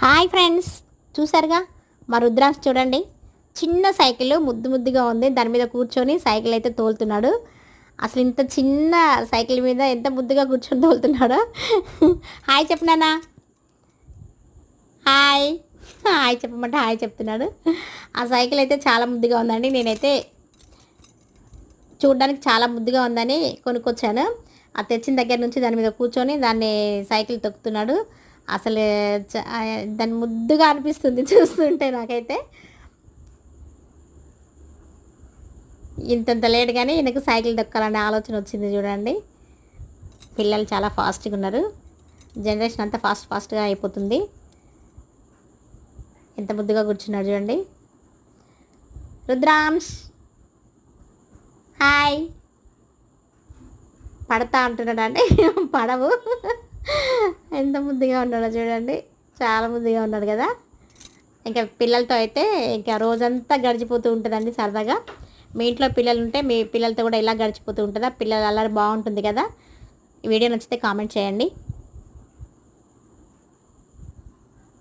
Hi friends, చూసారుగా మా రుద్రాక్ష చూడండి. చిన్న సైకిల్ ముద్దు ముద్దుగా ఉంది. దాని మీద కూర్చొని సైకిల్ అయితే తోలుతున్నాడు. అసలు ఇంత చిన్న సైకిల్ మీద ఎంత ముద్దుగా కూర్చొని తోలుతున్నాడో. హాయ్ చెప్పనానా, హాయ్ హాయ్ చెప్పమంటే హాయ్ చెప్తున్నాడు. ఆ సైకిల్ అయితే చాలా ముద్దుగా ఉందండి. నేనైతే చూడడానికి చాలా ముద్దుగా ఉందని కొనుక్కొచ్చాను. అది తెచ్చిన దగ్గర నుంచి దాని మీద కూర్చొని దాన్ని సైకిల్ తొక్కుతున్నాడు. అసలు దాన్ని ముద్దుగా అనిపిస్తుంది చూస్తుంటే నాకైతే. ఇంతంత లేట్ కానీ ఈయనకు సైకిల్ తొక్కాలనే ఆలోచన వచ్చింది చూడండి. పిల్లలు చాలా ఫాస్ట్గా ఉన్నారు. జనరేషన్ అంతా ఫాస్ట్గా అయిపోతుంది. ఎంత ముద్దుగా కూర్చున్నాడు చూడండి. రుద్రాంశ్ హాయ్. పడతా అంటున్నాడు అండి. పడవు. ఎంత ముద్దుగా ఉన్నాడో చూడండి. చాలా ముద్దుగా ఉన్నాడు కదా. ఇంకా పిల్లలతో అయితే ఇంకా రోజంతా గడిచిపోతూ ఉంటుందండి సరదాగా. మీ ఇంట్లో పిల్లలు ఉంటే మీ పిల్లలతో కూడా ఇలా గడిచిపోతూ ఉంటుందా? పిల్లలు అల్లరి బాగుంటుంది కదా. ఈ వీడియో నచ్చితే కామెంట్ చేయండి.